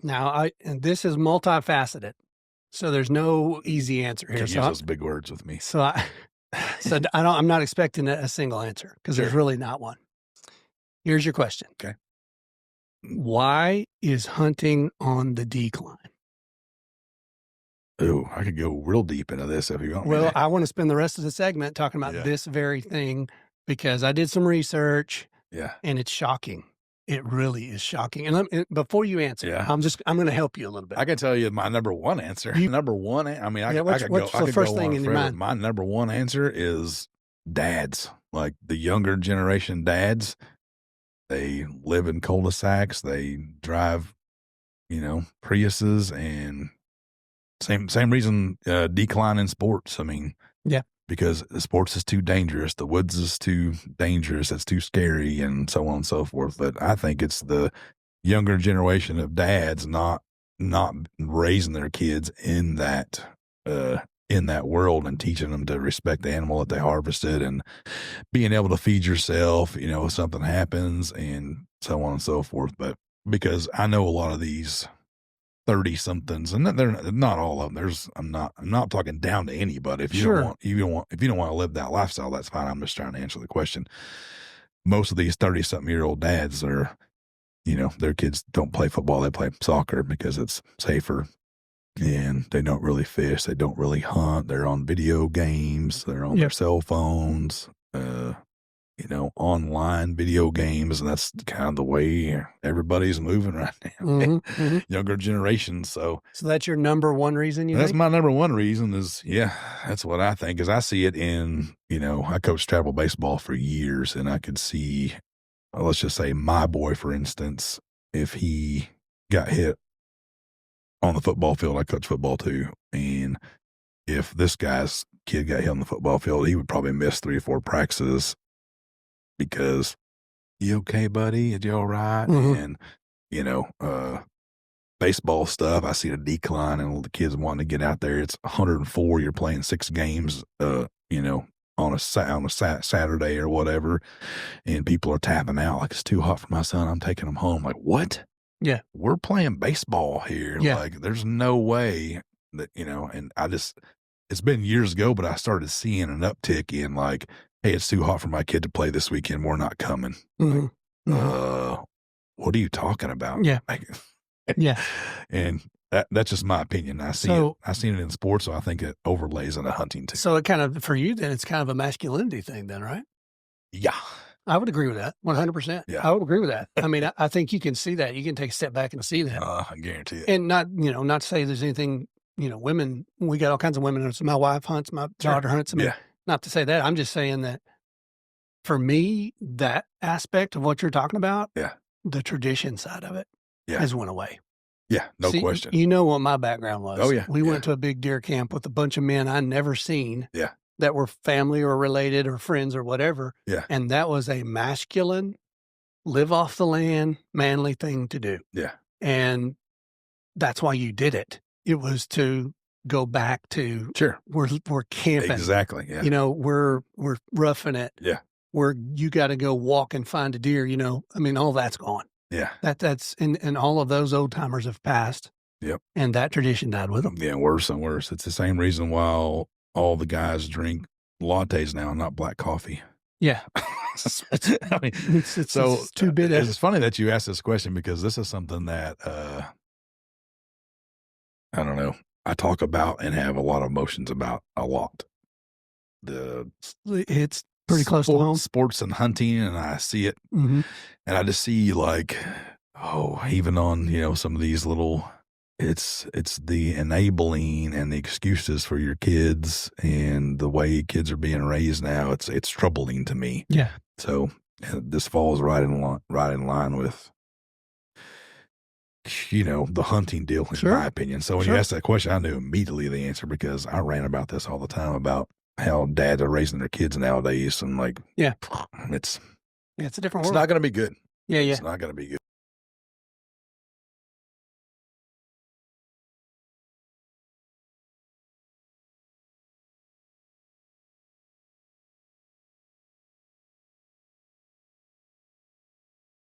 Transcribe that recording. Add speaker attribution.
Speaker 1: Now, and this is multifaceted, so there's no easy answer here.
Speaker 2: Can't use those big words with me.
Speaker 1: So I'm not expecting a single answer because there's really not one. Here's your question.
Speaker 2: Okay.
Speaker 1: Why is hunting on the decline?
Speaker 2: Oh, I could go real deep into this if you want.
Speaker 1: Well, I want to spend the rest of the segment talking about this very thing because I did some research.
Speaker 2: Yeah.
Speaker 1: And it's shocking. It really is shocking. And before you answer, I'm going to help you a little bit.
Speaker 2: I can tell you my number one answer. I mean, I could go on forever. My number one answer is dads, like the younger generation dads. They live in cul-de-sacs. They drive, Priuses, and same reason, decline in sports. I mean, because the sports is too dangerous. The woods is too dangerous. It's too scary, and so on and so forth. But I think it's the younger generation of dads not raising their kids in that world and teaching them to respect the animal that they harvested and being able to feed yourself, if something happens, and so on and so forth. But because I know a lot of these 30-somethings, and they're not all of them. I'm not talking down to anybody. If you don't want to live that lifestyle, that's fine. I'm just trying to answer the question. Most of these 30-something-year-old dads are, their kids don't play football. They play soccer because it's safer, and they don't really fish. They don't really hunt. They're on video games. They're on their cell phones, online video games, and that's kind of the way everybody's moving right now. Younger generations. So
Speaker 1: that's your number one reason
Speaker 2: that's my number one reason is, that's what I think, is I see it in, I coached travel baseball for years, and I could see, let's just say my boy, for instance, if he got hit on the football field, I coach football too. And if this guy's kid got hit on the football field, he would probably miss 3 or 4 practices because, you okay, buddy? Is you all right? And, baseball stuff, I see a decline in the kids wanting to get out there. It's 104. You're playing 6 games, on a Saturday or whatever, and people are tapping out like, it's too hot for my son. I'm taking him home. Like, what?
Speaker 1: Yeah.
Speaker 2: We're playing baseball here.
Speaker 1: Yeah.
Speaker 2: Like, there's no way that, and it's been years ago, but I started seeing an uptick in like, hey, it's too hot for my kid to play this weekend. We're not coming. Like, what are you talking about?
Speaker 1: Yeah.
Speaker 2: Like,
Speaker 1: yeah.
Speaker 2: And that's just my opinion. I've seen it in sports, so I think it overlays into hunting too.
Speaker 1: So it kind of, for you then, it's kind of a masculinity thing then, right?
Speaker 2: Yeah.
Speaker 1: I would agree with that. 100%.
Speaker 2: Yeah.
Speaker 1: I would agree with that. I mean, I think you can see that. You can take a step back and see that.
Speaker 2: I guarantee it.
Speaker 1: And not to say there's anything, women, we got all kinds of women. My wife hunts, my daughter hunts. I mean, not to say that. I'm just saying that for me, that aspect of what you're talking about, the tradition side of it has went away.
Speaker 2: Yeah, no question.
Speaker 1: You know what my background was.
Speaker 2: Oh, yeah.
Speaker 1: We went to a big deer camp with a bunch of men I never seen.
Speaker 2: Yeah.
Speaker 1: That were family or related or friends or whatever.
Speaker 2: Yeah.
Speaker 1: And that was a masculine, live off the land, manly thing to do.
Speaker 2: Yeah.
Speaker 1: And that's why you did it. It was to go back to we're camping.
Speaker 2: Exactly. Yeah.
Speaker 1: We're roughing it.
Speaker 2: Yeah.
Speaker 1: Where you got to go walk and find a deer, I mean, all that's gone.
Speaker 2: Yeah.
Speaker 1: That's and all of those old timers have passed.
Speaker 2: Yep.
Speaker 1: And that tradition died with them.
Speaker 2: Yeah, worse and worse. It's the same reason why all the guys drink lattes now, not black coffee.
Speaker 1: Yeah.
Speaker 2: I mean,
Speaker 1: it's too bitter.
Speaker 2: It's funny that you asked this question because this is something that, I don't know, I talk about and have a lot of emotions about a lot.
Speaker 1: It's pretty close to home.
Speaker 2: Sports and hunting, and I see it, and I just see like, even on, some of these little, it's the enabling and the excuses for your kids and the way kids are being raised now. It's troubling to me.
Speaker 1: Yeah.
Speaker 2: So this falls right in line with, the hunting deal, in my opinion. So when you asked that question, I knew immediately the answer because I ran about this all the time about how dads are raising their kids nowadays. And like,
Speaker 1: it's
Speaker 2: it's
Speaker 1: a different world.
Speaker 2: It's not going to be good.
Speaker 1: Yeah.
Speaker 2: It's not going to be good.